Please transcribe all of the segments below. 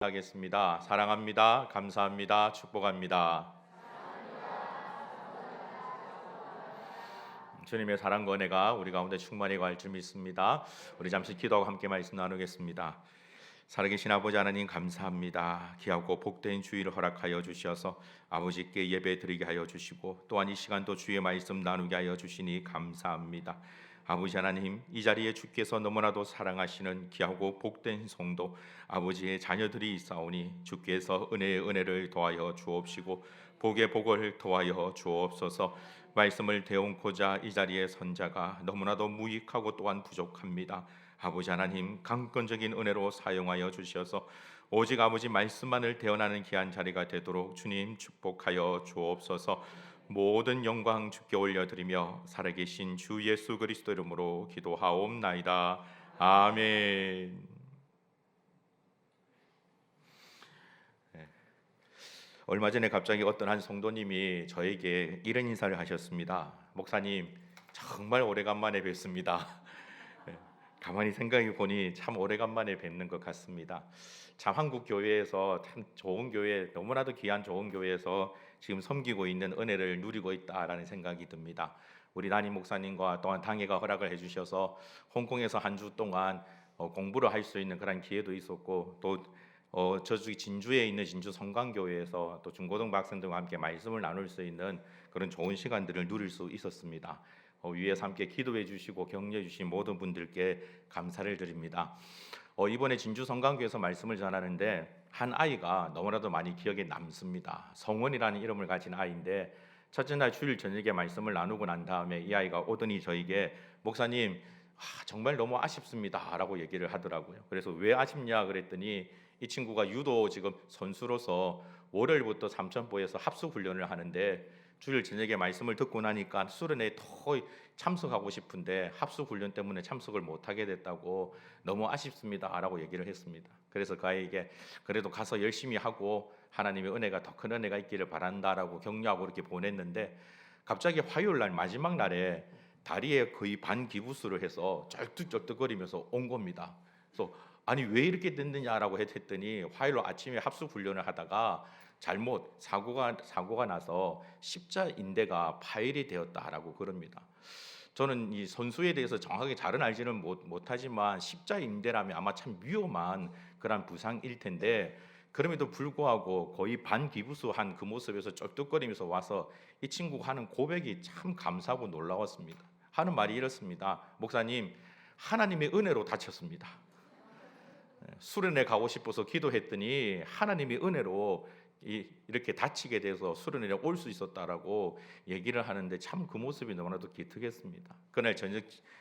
하겠습니다. 사랑합니다. 감사합니다. 축복합니다. 주님의 사랑과 은혜가 우리 가운데 충만히 갈 줄 믿습니다. 우리 잠시 기도하고 함께 말씀 나누겠습니다. 살아계신 아버지 하나님 감사합니다. 귀하고 복된 주일을 허락하여 주셔서 아버지께 예배 드리게 하여 주시고 또한 이 시간도 주의 말씀 나누게 하여 주시니 감사합니다. 아버지 하나님, 이 자리에 주께서 너무나도 사랑하시는 귀하고 복된 성도 아버지의 자녀들이 있사오니 주께서 은혜의 은혜를 더하여 주옵시고 복의 복을 더하여 주옵소서. 말씀을 대언고자 이 자리에 선 자가 너무나도 무익하고 또한 부족합니다. 아버지 하나님, 강권적인 은혜로 사용하여 주셔서 오직 아버지 말씀만을 대언하는 귀한 자리가 되도록 주님 축복하여 주옵소서. 모든 영광 주께 올려드리며 살아계신 주 예수 그리스도 이름으로 기도하옵나이다. 아멘. 얼마 전에 갑자기 어떤 한 성도님이 저에게 이런 인사를 하셨습니다. 목사님, 정말 오래간만에 뵙습니다. 가만히 생각해 보니 참 오래간만에 뵙는 것 같습니다. 참 한국 교회에서 참 좋은 교회, 너무나도 귀한 좋은 교회에서 지금 섬기고 있는 은혜를 누리고 있다라는 생각이 듭니다. 우리 담임 목사님과 또한 당회가 허락을 해주셔서 홍콩에서 한 주 동안 공부를 할 수 있는 그런 기회도 있었고 또 저쪽 진주에 있는 진주 성광교회에서 또 중고등부 학생들과 함께 말씀을 나눌 수 있는 그런 좋은 시간들을 누릴 수 있었습니다. 위에서 함께 기도해 주시고 격려해 주신 모든 분들께 감사를 드립니다. 이번에 진주 성광교에서 말씀을 전하는데 한 아이가 너무나도 많이 기억에 남습니다. 성원이라는 이름을 가진 아이인데 첫째 날 주일 저녁에 말씀을 나누고 난 다음에 이 아이가 오더니 저에게 목사님, 정말 너무 아쉽습니다 라고 얘기를 하더라고요. 그래서 왜 아쉽냐 그랬더니 이 친구가 유도 지금 선수로서 월요일부터 삼천포에서 합숙 훈련을 하는데 주일 저녁에 말씀을 듣고 나니까 수련회에 더 참석하고 싶은데 합숙 훈련 때문에 참석을 못하게 됐다고 너무 아쉽습니다라고 얘기를 했습니다. 그래서 그 아이에게 그래도 가서 열심히 하고 하나님의 은혜가 더 큰 은혜가 있기를 바란다라고 격려하고 이렇게 보냈는데 갑자기 화요일 날 마지막 날에 다리에 거의 반기부스를 해서 쩔뚝쩔뚝거리면서 온 겁니다. 그래서 아니 왜 이렇게 됐느냐라고 했더니 화요일 아침에 합숙 훈련을 하다가 잘못 사고가 나서 십자인대가 파열이 되었다라고 그럽니다. 저는 이 선수에 대해서 정확하게 잘은 알지는 못하지만 십자인대라면 아마 참 위험한 그런 부상일 텐데 그럼에도 불구하고 거의 반기부수한 그 모습에서 쩔뚝거리면서 와서 이 친구가 하는 고백이 참 감사하고 놀라웠습니다. 하는 말이 이렇습니다. 목사님, 하나님의 은혜로 다쳤습니다. 수련회 가고 싶어서 기도했더니 하나님의 은혜로 이렇게 다치게 돼서 수련회에 올 수 있었다라고 얘기를 하는데 참 그 모습이 너무나도 기특했습니다. 그날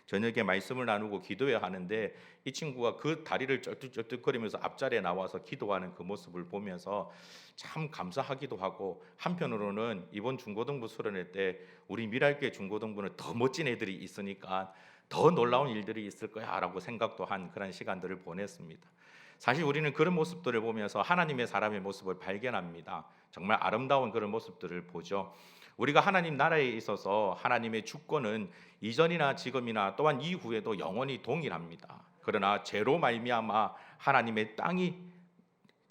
저녁에 말씀을 나누고 기도해야 하는데 이 친구가 그 다리를 쩔뚝쩔뚝거리면서 앞자리에 나와서 기도하는 그 모습을 보면서 참 감사하기도 하고 한편으로는 이번 중고등부 수련회 때 우리 미랄교회 중고등부는 더 멋진 애들이 있으니까 더 놀라운 일들이 있을 거야라고 생각도 한 그런 시간들을 보냈습니다. 사실 우리는 그런 모습들을 보면서 하나님의 사람의 모습을 발견합니다. 정말 아름다운 그런 모습들을 보죠. 우리가 하나님 나라에 있어서 하나님의 주권은 이전이나 지금이나 또한 이후에도 영원히 동일합니다. 그러나 죄로 말미암아 하나님의 땅이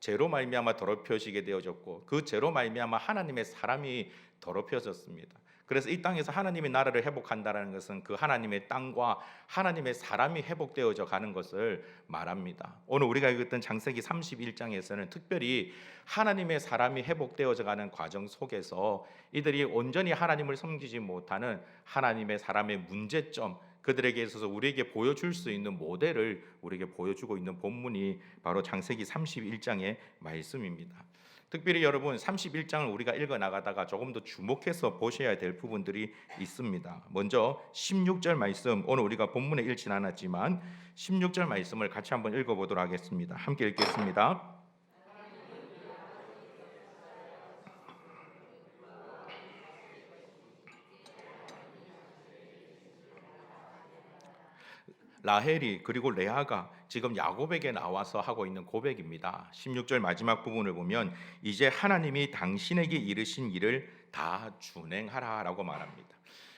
죄로 말미암아 더럽혀지게 되어졌고 그 죄로 말미암아 하나님의 사람이 더럽혀졌습니다. 그래서 이 땅에서 하나님의 나라를 회복한다는 것은 그 하나님의 땅과 하나님의 사람이 회복되어져 가는 것을 말합니다. 오늘 우리가 읽었던 창세기 31장에서는 특별히 하나님의 사람이 회복되어져 가는 과정 속에서 이들이 온전히 하나님을 섬기지 못하는 하나님의 사람의 문제점, 그들에게 있어서 우리에게 보여줄 수 있는 모델을 우리에게 보여주고 있는 본문이 바로 창세기 31장의 말씀입니다. 특별히 여러분 31장을 우리가 읽어 나가다가 조금 더 주목해서 보셔야 될 부분들이 있습니다. 먼저 16절 말씀, 오늘 우리가 본문에 읽진 않았지만 16절 말씀을 같이 한번 읽어보도록 하겠습니다. 함께 읽겠습니다. 라헬이 그리고 레아가 지금 야곱에게 나와서 하고 있는 고백입니다. 16절 마지막 부분을 보면 이제 하나님이 당신에게 이르신 일을 다 준행하라라고 말합니다.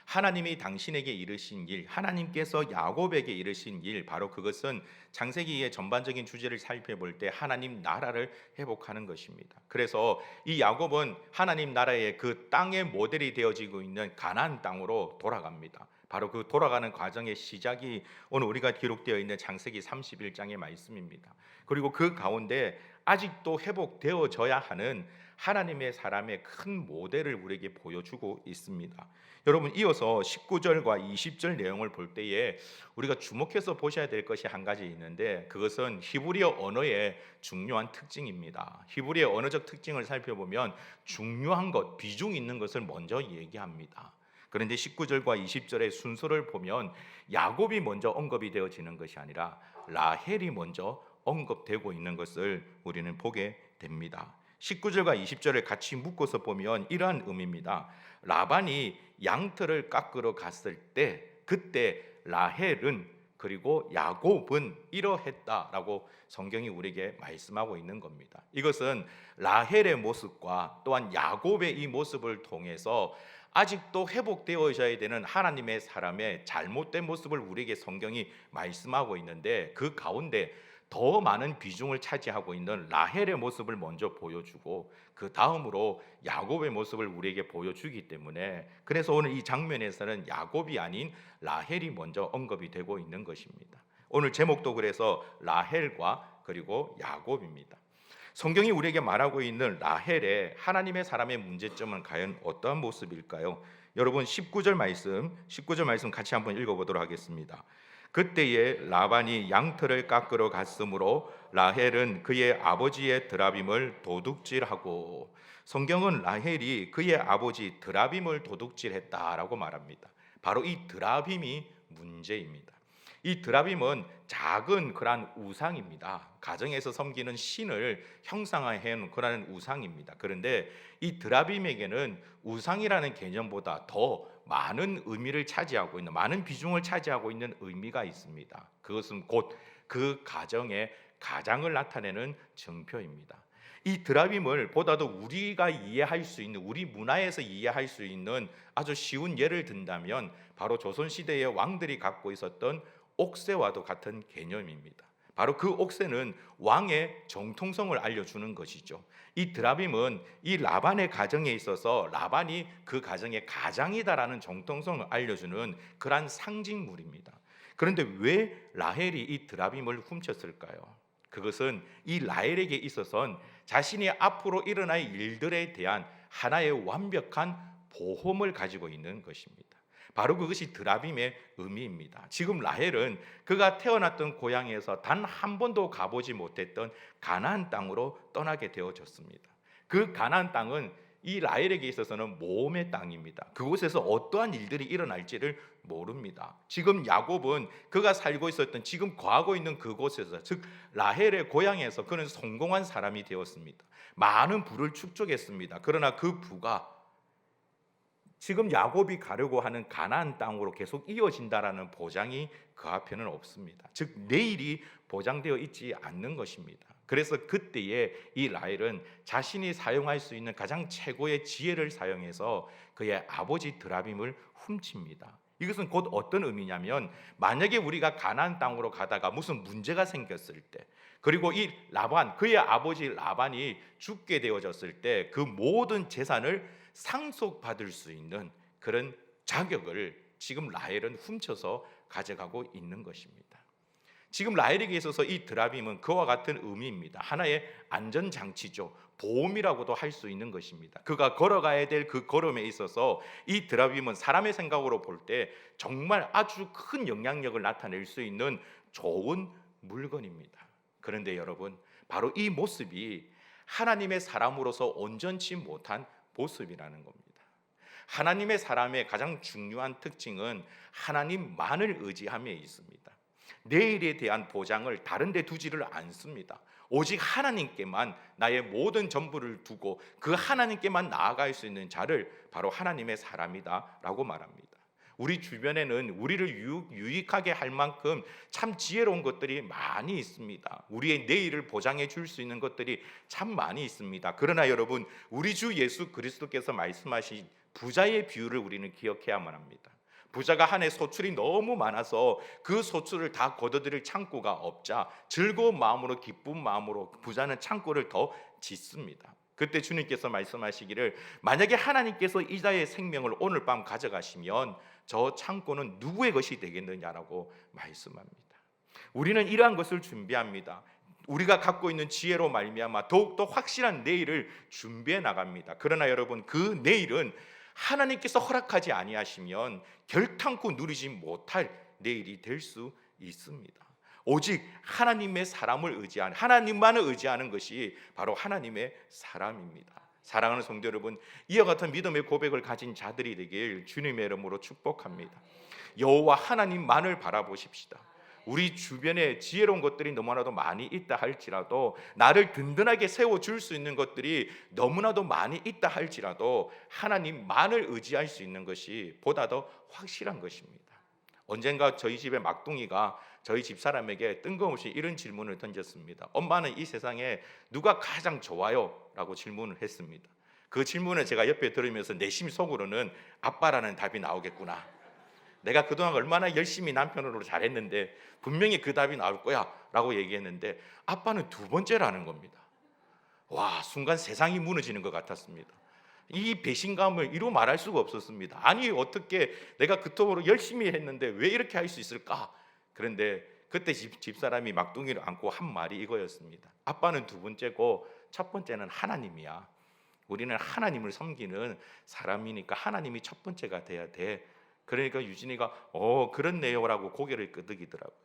하나님이 당신에게 이르신 일, 하나님께서 야곱에게 이르신 일, 바로 그것은 창세기의 전반적인 주제를 살펴볼 때 하나님 나라를 회복하는 것입니다. 그래서 이 야곱은 하나님 나라의 그 땅의 모델이 되어지고 있는 가나안 땅으로 돌아갑니다. 바로 그 돌아가는 과정의 시작이 오늘 우리가 기록되어 있는 창세기 31장의 말씀입니다. 그리고 그 가운데 아직도 회복되어져야 하는 하나님의 사람의 큰 모델을 우리에게 보여주고 있습니다. 여러분, 이어서 19절과 20절 내용을 볼 때에 우리가 주목해서 보셔야 될 것이 한 가지 있는데, 그것은 히브리어 언어의 중요한 특징입니다. 히브리어 언어적 특징을 살펴보면 중요한 것, 비중 있는 것을 먼저 얘기합니다. 그런데 19절과 20절의 순서를 보면 야곱이 먼저 언급이 되어지는 것이 아니라 라헬이 먼저 언급되고 있는 것을 우리는 보게 됩니다. 19절과 20절을 같이 묶어서 보면 이러한 의미입니다. 라반이 양털을 깎으러 갔을 때 그때 라헬은 그리고 야곱은 이러했다라고 성경이 우리에게 말씀하고 있는 겁니다. 이것은 라헬의 모습과 또한 야곱의 이 모습을 통해서 아직도 회복되어져야 되는 하나님의 사람의 잘못된 모습을 우리에게 성경이 말씀하고 있는데, 그 가운데 더 많은 비중을 차지하고 있는 라헬의 모습을 먼저 보여주고 그 다음으로 야곱의 모습을 우리에게 보여주기 때문에, 그래서 오늘 이 장면에서는 야곱이 아닌 라헬이 먼저 언급이 되고 있는 것입니다. 오늘 제목도 그래서 라헬과 그리고 야곱입니다. 성경이 우리에게 말하고 있는 라헬의 하나님의 사람의 문제점은 과연 어떠한 모습일까요? 여러분, 19절 말씀 같이 한번 읽어보도록 하겠습니다. 그때에 라반이 양털을 깎으러 갔으므로 라헬은 그의 아버지의 드라빔을 도둑질하고, 성경은 라헬이 그의 아버지 드라빔을 도둑질했다라고 말합니다. 바로 이 드라빔이 문제입니다. 이 드라빔은 작은 그러한 우상입니다. 가정에서 섬기는 신을 형상화한 그러한 우상입니다. 그런데 이 드라빔에게는 우상이라는 개념보다 더 많은 의미를 차지하고 있는, 많은 비중을 차지하고 있는 의미가 있습니다. 그것은 곧 그 가정의 가장을 나타내는 증표입니다. 이 드라빔을 보다도 우리가 이해할 수 있는, 우리 문화에서 이해할 수 있는 아주 쉬운 예를 든다면 바로 조선시대의 왕들이 갖고 있었던 옥새와도 같은 개념입니다. 바로 그 옥새는 왕의 정통성을 알려주는 것이죠. 이 드라빔은 이 라반의 가정에 있어서 라반이 그 가정의 가장이다라는 정통성을 알려주는 그러한 상징물입니다. 그런데 왜 라헬이 이 드라빔을 훔쳤을까요? 그것은 이 라헬에게 있어서는 자신이 앞으로 일어날 일들에 대한 하나의 완벽한 보험을 가지고 있는 것입니다. 바로 그것이 드라빔의 의미입니다. 지금 라헬은 그가 태어났던 고향에서 단 한 번도 가보지 못했던 가나안 땅으로 떠나게 되어졌습니다. 그 가나안 땅은 이 라헬에게 있어서는 모험의 땅입니다. 그곳에서 어떠한 일들이 일어날지를 모릅니다. 지금 야곱은 그가 살고 있었던, 지금 거하고 있는 그곳에서, 즉 라헬의 고향에서 그는 성공한 사람이 되었습니다. 많은 부를 축적했습니다. 그러나 그 부가 지금 야곱이 가려고 하는 가나안 땅으로 계속 이어진다라는 보장이 그 앞에는 없습니다. 즉 내일이 보장되어 있지 않는 것입니다. 그래서 그때에 이 라헬은 자신이 사용할 수 있는 가장 최고의 지혜를 사용해서 그의 아버지 드라빔을 훔칩니다. 이것은 곧 어떤 의미냐면, 만약에 우리가 가나안 땅으로 가다가 무슨 문제가 생겼을 때, 그리고 이 라반, 그의 아버지 라반이 죽게 되어졌을 때 그 모든 재산을 상속받을 수 있는 그런 자격을 지금 라헬은 훔쳐서 가져가고 있는 것입니다. 지금 라헬에게 있어서 이 드라빔은 그와 같은 의미입니다. 하나의 안전장치죠. 보험이라고도 할 수 있는 것입니다. 그가 걸어가야 될 그 걸음에 있어서 이 드라빔은 사람의 생각으로 볼 때 정말 아주 큰 영향력을 나타낼 수 있는 좋은 물건입니다. 그런데 여러분, 바로 이 모습이 하나님의 사람으로서 온전치 못한 모습이라는 겁니다. 하나님의 사람의 가장 중요한 특징은 하나님만을 의지함에 있습니다. 내일에 대한 보장을 다른 데 두지를 않습니다. 오직 하나님께만 나의 모든 전부를 두고 그 하나님께만 나아갈 수 있는 자를 바로 하나님의 사람이다 라고 말합니다. 우리 주변에는 우리를 유익하게 할 만큼 참 지혜로운 것들이 많이 있습니다. 우리의 내일을 보장해 줄 수 있는 것들이 참 많이 있습니다. 그러나 여러분, 우리 주 예수 그리스도께서 말씀하신 부자의 비유를 우리는 기억해야만 합니다. 부자가 한 해 소출이 너무 많아서 그 소출을 다 거둬들일 창고가 없자 즐거운 마음으로 기쁜 마음으로 부자는 창고를 더 짓습니다. 그때 주님께서 말씀하시기를 만약에 하나님께서 이자의 생명을 오늘 밤 가져가시면 저 창고는 누구의 것이 되겠느냐라고 말씀합니다. 우리는 이러한 것을 준비합니다. 우리가 갖고 있는 지혜로 말미암아 더욱더 확실한 내일을 준비해 나갑니다. 그러나 여러분, 그 내일은 하나님께서 허락하지 아니하시면 결탄코 누리지 못할 내일이 될 수 있습니다. 오직 하나님의 사람을 의지하는, 하나님만을 의지하는 것이 바로 하나님의 사람입니다. 사랑하는 성도 여러분, 이와 같은 믿음의 고백을 가진 자들이 되길 주님의 이름으로 축복합니다. 여호와 하나님만을 바라보십시다. 우리 주변에 지혜로운 것들이 너무나도 많이 있다 할지라도, 나를 든든하게 세워줄 수 있는 것들이 너무나도 많이 있다 할지라도 하나님만을 의지할 수 있는 것이 보다 더 확실한 것입니다. 언젠가 저희 집의 막둥이가 저희 집사람에게 뜬금없이 이런 질문을 던졌습니다. 엄마는 이 세상에 누가 가장 좋아요? 라고 질문을 했습니다. 그 질문을 제가 옆에 들으면서 내심 속으로는 아빠라는 답이 나오겠구나, 내가 그동안 얼마나 열심히 남편으로 잘했는데 분명히 그 답이 나올 거야 라고 얘기했는데 아빠는 두 번째라는 겁니다. 와, 순간 세상이 무너지는 것 같았습니다. 이 배신감을 이루 말할 수가 없었습니다. 아니, 어떻게 내가 그토록 열심히 했는데 왜 이렇게 할 수 있을까? 그런데 그때 집사람이 막둥이를 안고 한 말이 이거였습니다. 아빠는 두 번째고 첫 번째는 하나님이야. 우리는 하나님을 섬기는 사람이니까 하나님이 첫 번째가 돼야 돼. 그러니까 유진이가 그렇네요 라고 고개를 끄덕이더라고요.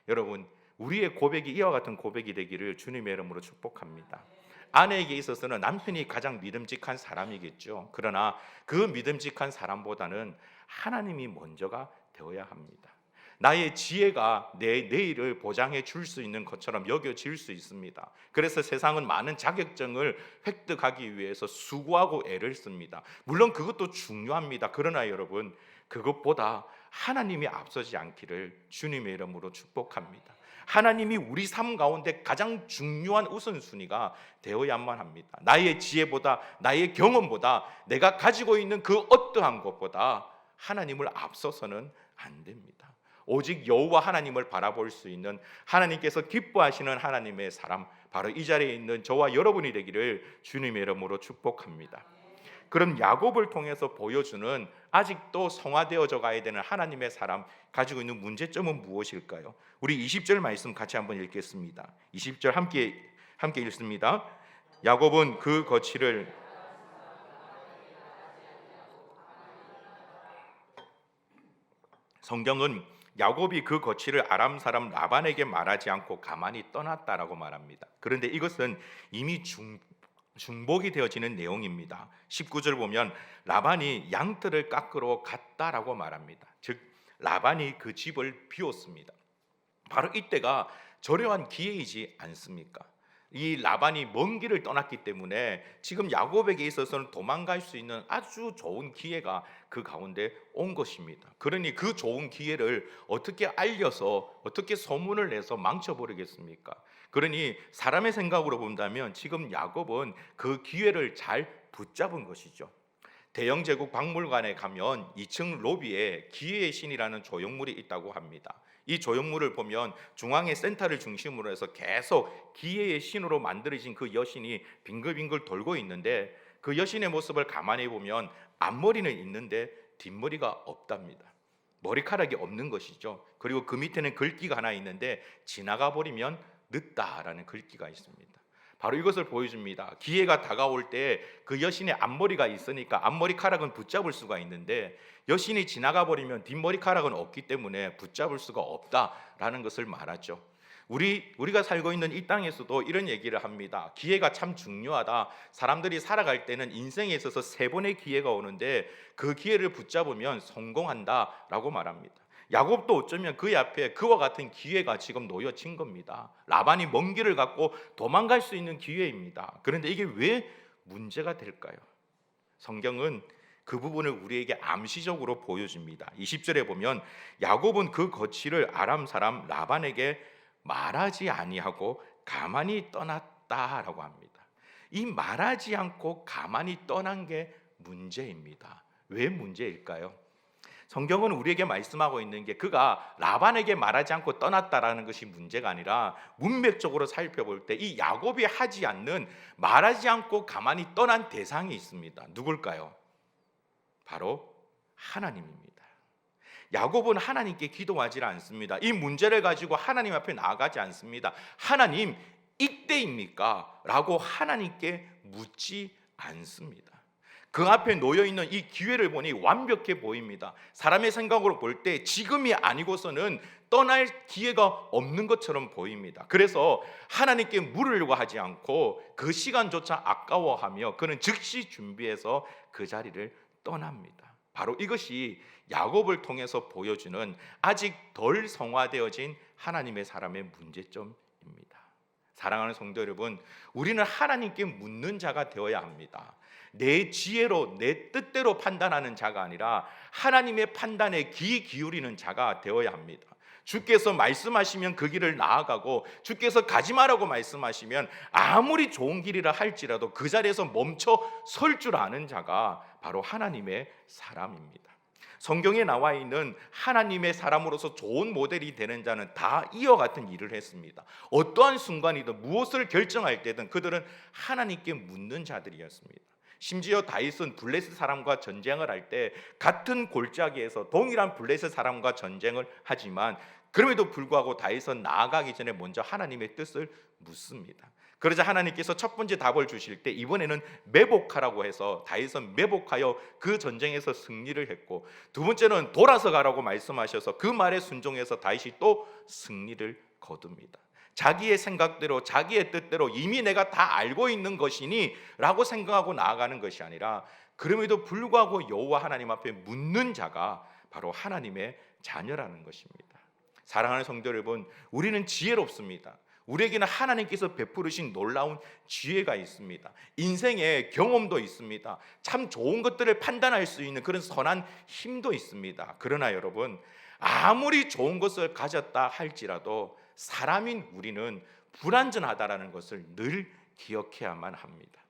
여러분, 우리의 고백이 이와 같은 고백이 되기를 주님의 이름으로 축복합니다. 아내에게 있어서는 남편이 가장 믿음직한 사람이겠죠. 그러나 그 믿음직한 사람보다는 하나님이 먼저가 되어야 합니다. 나의 지혜가 내 내일을 보장해 줄 수 있는 것처럼 여겨질 수 있습니다. 그래서 세상은 많은 자격증을 획득하기 위해서 수고하고 애를 씁니다. 물론 그것도 중요합니다. 그러나 여러분, 그것보다 하나님이 앞서지 않기를 주님의 이름으로 축복합니다. 하나님이 우리 삶 가운데 가장 중요한 우선순위가 되어야만 합니다. 나의 지혜보다, 나의 경험보다, 내가 가지고 있는 그 어떠한 것보다 하나님을 앞서서는 안 됩니다. 오직 여호와 하나님을 바라볼 수 있는, 하나님께서 기뻐하시는 하나님의 사람, 바로 이 자리에 있는 저와 여러분이 되기를 주님의 이름으로 축복합니다. 그럼 야곱을 통해서 보여주는 아직도 성화되어져 가야 되는 하나님의 사람 가지고 있는 문제점은 무엇일까요? 우리 20절 말씀 같이 한번 읽겠습니다. 20절 함께 읽습니다. 야곱은 그 거취를 성경은 야곱이 그 거취를 아람 사람 라반에게 말하지 않고 가만히 떠났다라고 말합니다. 그런데 이것은 이미 중복이 되어지는 내용입니다. 19절 보면 라반이 양털을 깎으러 갔다라고 말합니다. 즉 라반이 그 집을 비웠습니다. 바로 이때가 절호한 기회이지 않습니까? 이 라반이 먼 길을 떠났기 때문에 지금 야곱에게 있어서는 도망갈 수 있는 아주 좋은 기회가 그 가운데 온 것입니다. 그러니 그 좋은 기회를 어떻게 알려서, 어떻게 소문을 내서 망쳐버리겠습니까? 그러니 사람의 생각으로 본다면 지금 야곱은 그 기회를 잘 붙잡은 것이죠. 대영제국 박물관에 가면 2층 로비에 기회의 신이라는 조형물이 있다고 합니다. 이 조형물을 보면 중앙의 센터를 중심으로 해서 계속 기회의 신으로 만들어진 그 여신이 빙글빙글 돌고 있는데, 그 여신의 모습을 가만히 보면 앞머리는 있는데 뒷머리가 없답니다. 머리카락이 없는 것이죠. 그리고 그 밑에는 글귀가 하나 있는데 지나가 버리면 늦다라는 글귀가 있습니다. 바로 이것을 보여줍니다. 기회가 다가올 때 그 여신의 앞머리가 있으니까 앞머리카락은 붙잡을 수가 있는데, 여신이 지나가 버리면 뒷머리카락은 없기 때문에 붙잡을 수가 없다라는 것을 말하죠. 우리가 살고 있는 이 땅에서도 이런 얘기를 합니다. 기회가 참 중요하다. 사람들이 살아갈 때는 인생에 있어서 3번의 기회가 오는데 그 기회를 붙잡으면 성공한다라고 말합니다. 야곱도 어쩌면 그 앞에 그와 같은 기회가 지금 놓여진 겁니다. 라반이 먼 길을 갖고 도망갈 수 있는 기회입니다. 그런데 이게 왜 문제가 될까요? 성경은 그 부분을 우리에게 암시적으로 보여줍니다. 20절에 보면 야곱은 그 거취를 아람 사람 라반에게 말하지 아니하고 가만히 떠났다라고 합니다. 이 말하지 않고 가만히 떠난 게 문제입니다. 왜 문제일까요? 성경은 우리에게 말씀하고 있는 게 그가 라반에게 말하지 않고 떠났다라는 것이 문제가 아니라 문맥적으로 살펴볼 때 이 야곱이 하지 않는, 말하지 않고 가만히 떠난 대상이 있습니다. 누굴까요? 바로 하나님입니다. 야곱은 하나님께 기도하지 않습니다. 이 문제를 가지고 하나님 앞에 나아가지 않습니다. 하나님, 이때입니까? 라고 하나님께 묻지 않습니다. 그 앞에 놓여있는 이 기회를 보니 완벽해 보입니다. 사람의 생각으로 볼 때 지금이 아니고서는 떠날 기회가 없는 것처럼 보입니다. 그래서 하나님께 물으려고 하지 않고 그 시간조차 아까워하며 그는 즉시 준비해서 그 자리를 떠납니다. 바로 이것이 야곱을 통해서 보여주는 아직 덜 성화되어진 하나님의 사람의 문제점입니다. 사랑하는 성도 여러분, 우리는 하나님께 묻는 자가 되어야 합니다. 내 지혜로, 내 뜻대로 판단하는 자가 아니라 하나님의 판단에 귀 기울이는 자가 되어야 합니다. 주께서 말씀하시면 그 길을 나아가고, 주께서 가지 마라고 말씀하시면 아무리 좋은 길이라 할지라도 그 자리에서 멈춰 설 줄 아는 자가 바로 하나님의 사람입니다. 성경에 나와 있는 하나님의 사람으로서 좋은 모델이 되는 자는 다 이와 같은 일을 했습니다. 어떠한 순간이든 무엇을 결정할 때든 그들은 하나님께 묻는 자들이었습니다. 심지어 다윗은 블레셋 사람과 전쟁을 할 때 같은 골짜기에서 동일한 블레셋 사람과 전쟁을 하지만 그럼에도 불구하고 다윗은 나아가기 전에 먼저 하나님의 뜻을 묻습니다. 그러자 하나님께서 첫 번째 답을 주실 때 이번에는 매복하라고 해서 다윗은 매복하여 그 전쟁에서 승리를 했고, 두 번째는 돌아서 가라고 말씀하셔서 그 말에 순종해서 다윗이 또 승리를 거둡니다. 자기의 생각대로, 자기의 뜻대로 이미 내가 다 알고 있는 것이니 라고 생각하고 나아가는 것이 아니라 그럼에도 불구하고 여호와 하나님 앞에 묻는 자가 바로 하나님의 자녀라는 것입니다. 사랑하는 성도 여러분, 우리는 지혜롭습니다. 우리에게는 하나님께서 베푸르신 놀라운 지혜가 있습니다. 인생의 경험도 있습니다. 참 좋은 것들을 판단할 수 있는 그런 선한 힘도 있습니다. 그러나 여러분, 아무리 좋은 것을 가졌다 할지라도 사람인 우리는 불완전하다라는 것을 늘 기억해야만 합니다.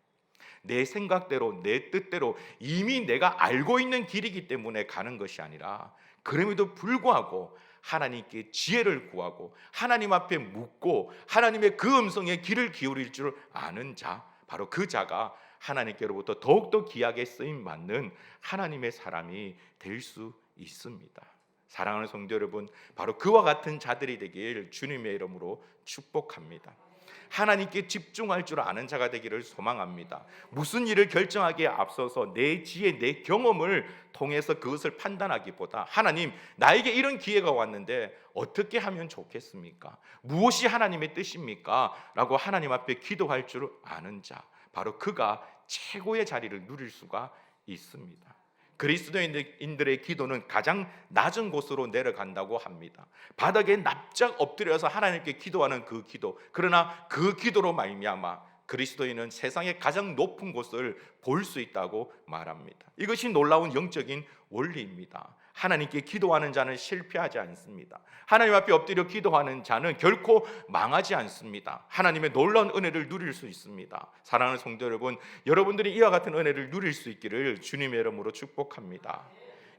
내 생각대로, 내 뜻대로 이미 내가 알고 있는 길이기 때문에 가는 것이 아니라 그럼에도 불구하고 하나님께 지혜를 구하고 하나님 앞에 묻고 하나님의 그 음성에 귀를 기울일 줄 아는 자, 바로 그 자가 하나님께로부터 더욱더 귀하게 쓰임받는 하나님의 사람이 될 수 있습니다. 사랑하는 성도 여러분, 바로 그와 같은 자들이 되길 주님의 이름으로 축복합니다. 하나님께 집중할 줄 아는 자가 되기를 소망합니다. 무슨 일을 결정하기에 앞서서 내 지혜, 내 경험을 통해서 그것을 판단하기보다 하나님, 나에게 이런 기회가 왔는데 어떻게 하면 좋겠습니까? 무엇이 하나님의 뜻입니까? 라고 하나님 앞에 기도할 줄 아는 자, 바로 그가 최고의 자리를 누릴 수가 있습니다. 그리스도인들의 기도는 가장 낮은 곳으로 내려간다고 합니다. 바닥에 납작 엎드려서 하나님께 기도하는 그 기도, 그러나 그 기도로 말미암아 그리스도인은 세상의 가장 높은 곳을 볼 수 있다고 말합니다. 이것이 놀라운 영적인 원리입니다. 하나님께 기도하는 자는 실패하지 않습니다. 하나님 앞에 엎드려 기도하는 자는 결코 망하지 않습니다. 하나님의 놀라운 은혜를 누릴 수 있습니다. 사랑하는 성도 여러분, 여러분들이 이와 같은 은혜를 누릴 수 있기를 주님의 이름으로 축복합니다.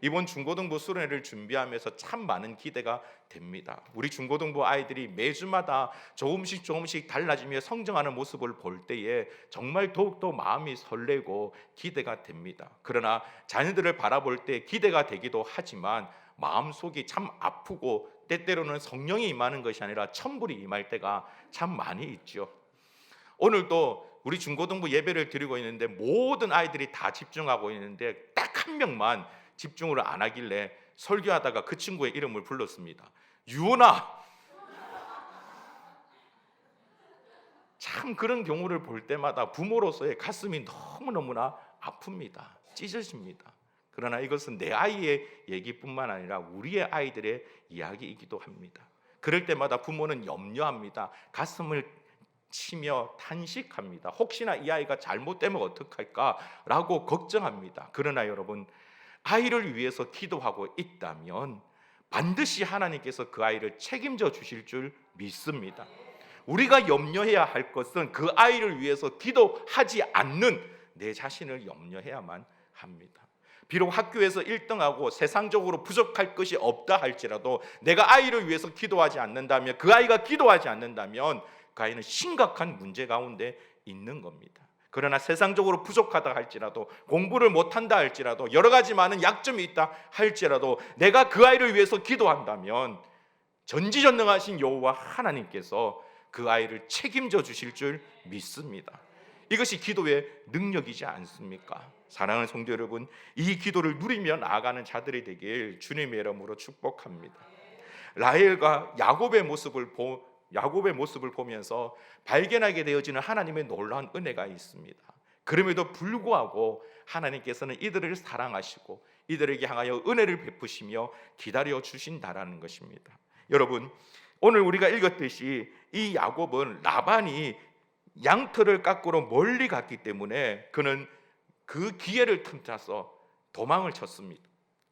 이번 중고등부 수련회를 준비하면서 참 많은 기대가 됩니다. 우리 중고등부 아이들이 매주마다 조금씩 달라지며 성장하는 모습을 볼 때에 정말 더욱더 마음이 설레고 기대가 됩니다. 그러나 자녀들을 바라볼 때 기대가 되기도 하지만 마음속이 참 아프고 때때로는 성령이 임하는 것이 아니라 천불이 임할 때가 참 많이 있죠. 오늘도 우리 중고등부 예배를 드리고 있는데 모든 아이들이 다 집중하고 있는데 딱 한 명만 집중을 안 하길래 설교하다가 그 친구의 이름을 불렀습니다. 유은아. 참 그런 경우를 볼 때마다 부모로서의 가슴이 너무너무나 아픕니다. 찢어집니다. 그러나 이것은 내 아이의 얘기뿐만 아니라 우리의 아이들의 이야기이기도 합니다. 그럴 때마다 부모는 염려합니다. 가슴을 치며 탄식합니다. 혹시나 이 아이가 잘못되면 어떡할까라고 걱정합니다. 그러나 여러분, 아이를 위해서 기도하고 있다면 반드시 하나님께서 그 아이를 책임져 주실 줄 믿습니다. 우리가 염려해야 할 것은 그 아이를 위해서 기도하지 않는 내 자신을 염려해야만 합니다. 비록 학교에서 1등하고 세상적으로 부족할 것이 없다 할지라도 내가 아이를 위해서 기도하지 않는다면, 그 아이가 기도하지 않는다면 그 아이는 심각한 문제 가운데 있는 겁니다. 그러나 세상적으로 부족하다 할지라도, 공부를 못한다 할지라도, 여러 가지 많은 약점이 있다 할지라도 내가 그 아이를 위해서 기도한다면 전지전능하신 여호와 하나님께서 그 아이를 책임져 주실 줄 믿습니다. 이것이 기도의 능력이지 않습니까? 사랑하는 성도 여러분, 이 기도를 누리며 나아가는 자들이 되길 주님의 이름으로 축복합니다. 라헬과 야곱의 모습을 보면서 발견하게 되어지는 하나님의 놀라운 은혜가 있습니다. 그럼에도 불구하고 하나님께서는 이들을 사랑하시고 이들에게 향하여 은혜를 베푸시며 기다려 주신다라는 것입니다. 여러분, 오늘 우리가 읽었듯이 이 야곱은 라반이 양털을 깎으러 멀리 갔기 때문에 그는 그 기회를 틈타서 도망을 쳤습니다.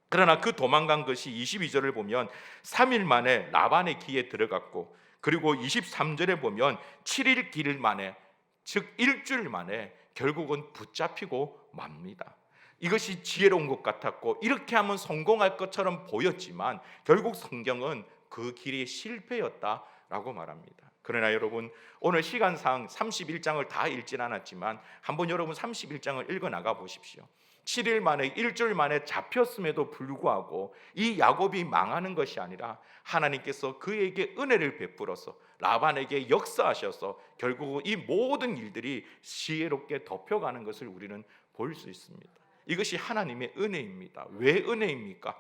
그러나 그 도망간 것이 22절을 보면 3일 만에 라반의 기에 들어갔고, 그리고 23절에 보면 7일 길 만에, 즉 일주일 만에 결국은 붙잡히고 맙니다. 이것이 지혜로운 것 같았고 이렇게 하면 성공할 것처럼 보였지만 결국 성경은 그 길이 실패였다라고 말합니다. 그러나 여러분, 오늘 시간상 31장을 다 읽진 않았지만 한번 여러분 31장을 읽어 나가 보십시오. 7일 만에, 일주일 만에 잡혔음에도 불구하고 이 야곱이 망하는 것이 아니라 하나님께서 그에게 은혜를 베풀어서 라반에게 역사하셔서 결국 이 모든 일들이 지혜롭게 덮여가는 것을 우리는 볼 수 있습니다. 이것이 하나님의 은혜입니다. 왜 은혜입니까?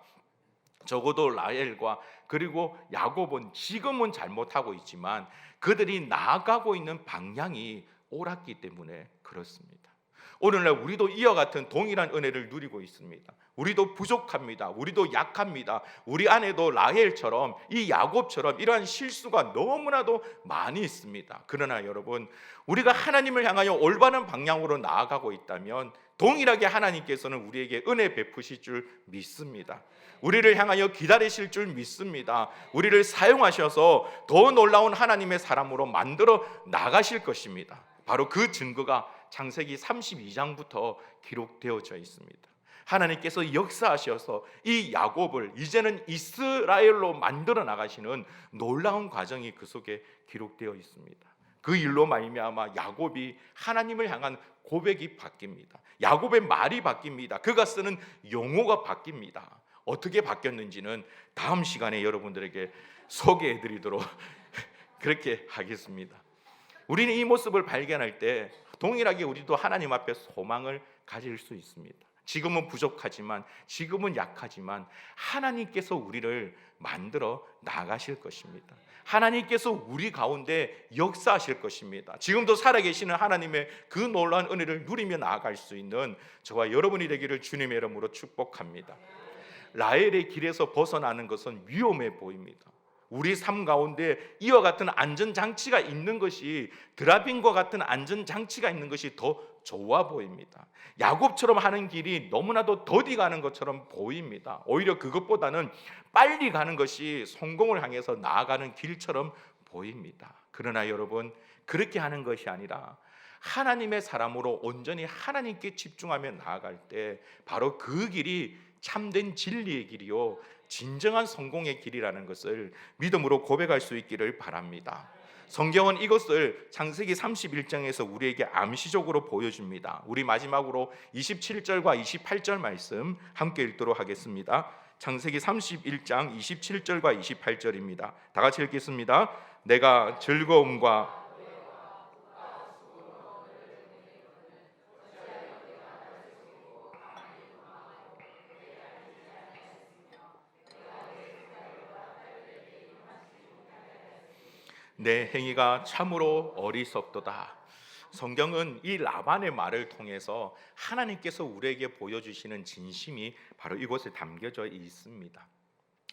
적어도 라헬과 그리고 야곱은 지금은 잘못하고 있지만 그들이 나아가고 있는 방향이 옳았기 때문에 그렇습니다. 오늘날 우리도 이와 같은 동일한 은혜를 누리고 있습니다. 우리도 부족합니다. 우리도 약합니다. 우리 안에도 라헬처럼, 이 야곱처럼 이러한 실수가 너무나도 많이 있습니다. 그러나 여러분, 우리가 하나님을 향하여 올바른 방향으로 나아가고 있다면 동일하게 하나님께서는 우리에게 은혜 베푸실 줄 믿습니다. 우리를 향하여 기다리실 줄 믿습니다. 우리를 사용하셔서 더 놀라운 하나님의 사람으로 만들어 나가실 것입니다. 바로 그 증거가 창세기 32장부터 기록되어져 있습니다. 하나님께서 역사하셔서 이 야곱을 이제는 이스라엘로 만들어 나가시는 놀라운 과정이 그 속에 기록되어 있습니다. 그 일로 말미암아 야곱이 하나님을 향한 고백이 바뀝니다. 야곱의 말이 바뀝니다. 그가 쓰는 용어가 바뀝니다. 어떻게 바뀌었는지는 다음 시간에 여러분들에게 소개해 드리도록 그렇게 하겠습니다. 우리는 이 모습을 발견할 때 동일하게 우리도 하나님 앞에 소망을 가질 수 있습니다. 지금은 부족하지만, 지금은 약하지만 하나님께서 우리를 만들어 나가실 것입니다. 하나님께서 우리 가운데 역사하실 것입니다. 지금도 살아계시는 하나님의 그 놀라운 은혜를 누리며 나아갈 수 있는 저와 여러분이 되기를 주님의 이름으로 축복합니다. 라헬의 길에서 벗어나는 것은 위험해 보입니다. 우리 삶 가운데 이와 같은 안전장치가 있는 것이, 드라빈과 같은 안전장치가 있는 것이 더 좋아 보입니다. 야곱처럼 하는 길이 너무나도 더디 가는 것처럼 보입니다. 오히려 그것보다는 빨리 가는 것이 성공을 향해서 나아가는 길처럼 보입니다. 그러나 여러분, 그렇게 하는 것이 아니라 하나님의 사람으로 온전히 하나님께 집중하며 나아갈 때 바로 그 길이 참된 진리의 길이요 진정한 성공의 길이라는 것을 믿음으로 고백할 수 있기를 바랍니다. 성경은 이것을 창세기 31장에서 우리에게 암시적으로 보여줍니다. 우리 마지막으로 27절과 28절 말씀 함께 읽도록 하겠습니다. 창세기 31장 27절과 28절입니다. 다 같이 읽겠습니다. 내가 즐거움과 내 행위가 참으로 어리석도다. 성경은 이 라반의 말을 통해서 하나님께서 우리에게 보여주시는 진심이 바로 이곳에 담겨져 있습니다.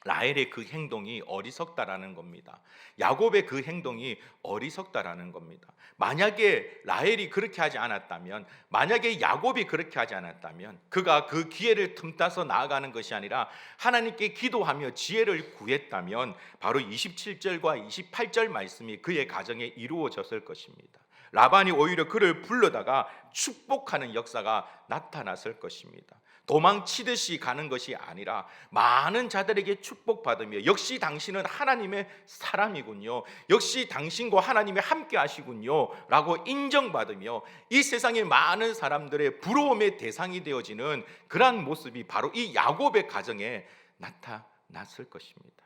라헬의 그 행동이 어리석다라는 겁니다. 야곱의 그 행동이 어리석다라는 겁니다. 만약에 라헬이 그렇게 하지 않았다면, 만약에 야곱이 그렇게 하지 않았다면, 그가 그 기회를 틈타서 나아가는 것이 아니라 하나님께 기도하며 지혜를 구했다면 바로 27절과 28절 말씀이 그의 가정에 이루어졌을 것입니다. 라반이 오히려 그를 불러다가 축복하는 역사가 나타났을 것입니다. 도망치듯이 가는 것이 아니라 많은 자들에게 축복받으며 역시 당신은 하나님의 사람이군요, 역시 당신과 하나님이 함께 하시군요 라고 인정받으며 이 세상의 많은 사람들의 부러움의 대상이 되어지는 그러한 모습이 바로 이 야곱의 가정에 나타났을 것입니다.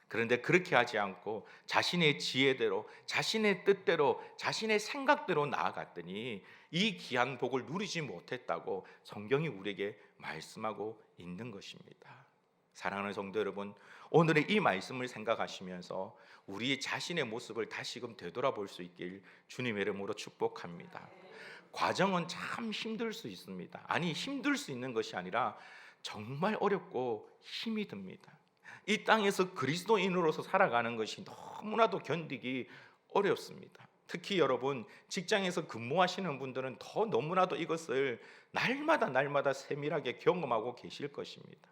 그런데 그렇게 하지 않고 자신의 지혜대로, 자신의 뜻대로, 자신의 생각대로 나아갔더니 이 귀한 복을 누리지 못했다고 성경이 우리에게 말씀하고 있는 것입니다. 사랑하는 성도 여러분, 오늘의 이 말씀을 생각하시면서 우리 자신의 모습을 다시금 되돌아볼 수 있길 주님의 이름으로 축복합니다. 과정은 참 힘들 수 있습니다. 아니, 힘들 수 있는 것이 아니라 정말 어렵고 힘이 듭니다. 이 땅에서 그리스도인으로서 살아가는 것이 너무나도 견디기 어렵습니다. 특히 여러분 직장에서 근무하시는 분들은 더 너무나도 이것을 날마다 세밀하게 경험하고 계실 것입니다.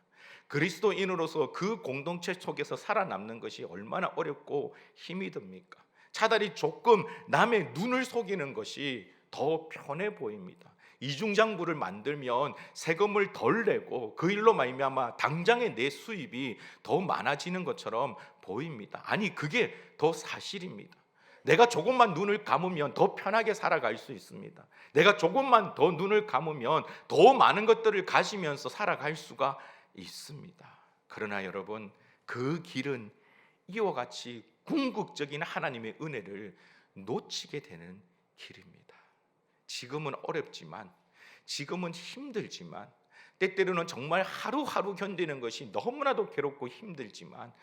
그리스도인으로서 그 공동체 속에서 살아남는 것이 얼마나 어렵고 힘이 듭니까? 차라리 조금 남의 눈을 속이는 것이 더 편해 보입니다. 이중장부를 만들면 세금을 덜 내고 그 일로 말미암아 당장의 내 수입이 더 많아지는 것처럼 보입니다. 아니, 그게 더 사실입니다. 내가 조금만 눈을 감으면 더 편하게 살아갈 수 있습니다. 내가 조금만 더 눈을 감으면 더 많은 것들을 가지면서 살아갈 수가 있습니다. 그러나 여러분, 그 길은 이와 같이 궁극적인 하나님의 은혜를 놓치게 되는 길입니다. 지금은 어렵지만, 지금은 힘들지만, 때때로는 정말 하루하루 견디는 것이 너무나도 괴롭고 힘들지만,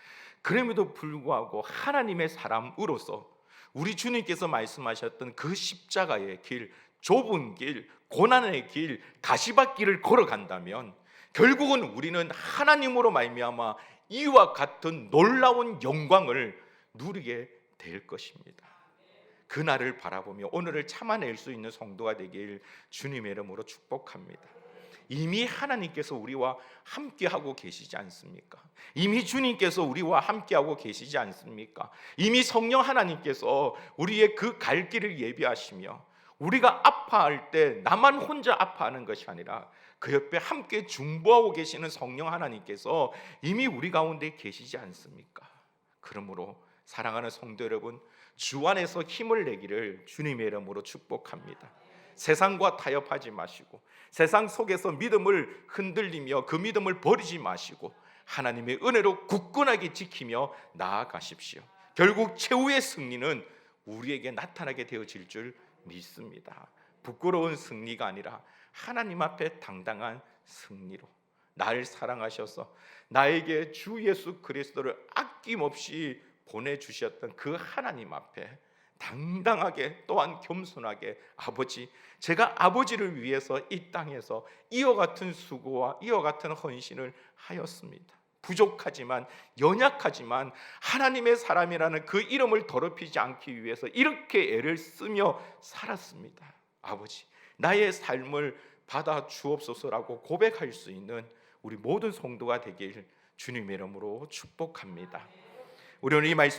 그럼에도 불구하고 하나님의 사람으로서 우리 주님께서 말씀하셨던 그 십자가의 길, 좁은 길, 고난의 길, 가시밭길을 걸어간다면 결국은 우리는 하나님으로 말미암아 이와 같은 놀라운 영광을 누리게 될 것입니다. 그날을 바라보며 오늘을 참아낼 수 있는 성도가 되길 주님의 이름으로 축복합니다. 이미 하나님께서 우리와 함께하고 계시지 않습니까? 이미 주님께서 우리와 함께하고 계시지 않습니까? 이미 성령 하나님께서 우리의 그 갈 길을 예비하시며 우리가 아파할 때 나만 혼자 아파하는 것이 아니라 그 옆에 함께 중보하고 계시는 성령 하나님께서 이미 우리 가운데 계시지 않습니까? 그러므로 사랑하는 성도 여러분, 주 안에서 힘을 내기를 주님의 이름으로 축복합니다. 세상과 타협하지 마시고 세상 속에서 믿음을 흔들리며 그 믿음을 버리지 마시고 하나님의 은혜로 굳건하게 지키며 나아가십시오. 결국 최후의 승리는 우리에게 나타나게 되어질 줄 믿습니다. 부끄러운 승리가 아니라 하나님 앞에 당당한 승리로 나를 사랑하셔서 나에게 주 예수 그리스도를 아낌없이 보내주셨던 그 하나님 앞에 당당하게 또한 겸손하게 아버지, 제가 아버지를 위해서 이 땅에서 이와 같은 수고와 이와 같은 헌신을 하였습니다. 부족하지만 연약하지만 하나님의 사람이라는 그 이름을 더럽히지 않기 위해서 이렇게 애를 쓰며 살았습니다. 아버지, 나의 삶을 받아 주옵소서라고 고백할 수 있는 우리 모든 성도가 되길 주님의 이름으로 축복합니다. 우리 오늘 이 말씀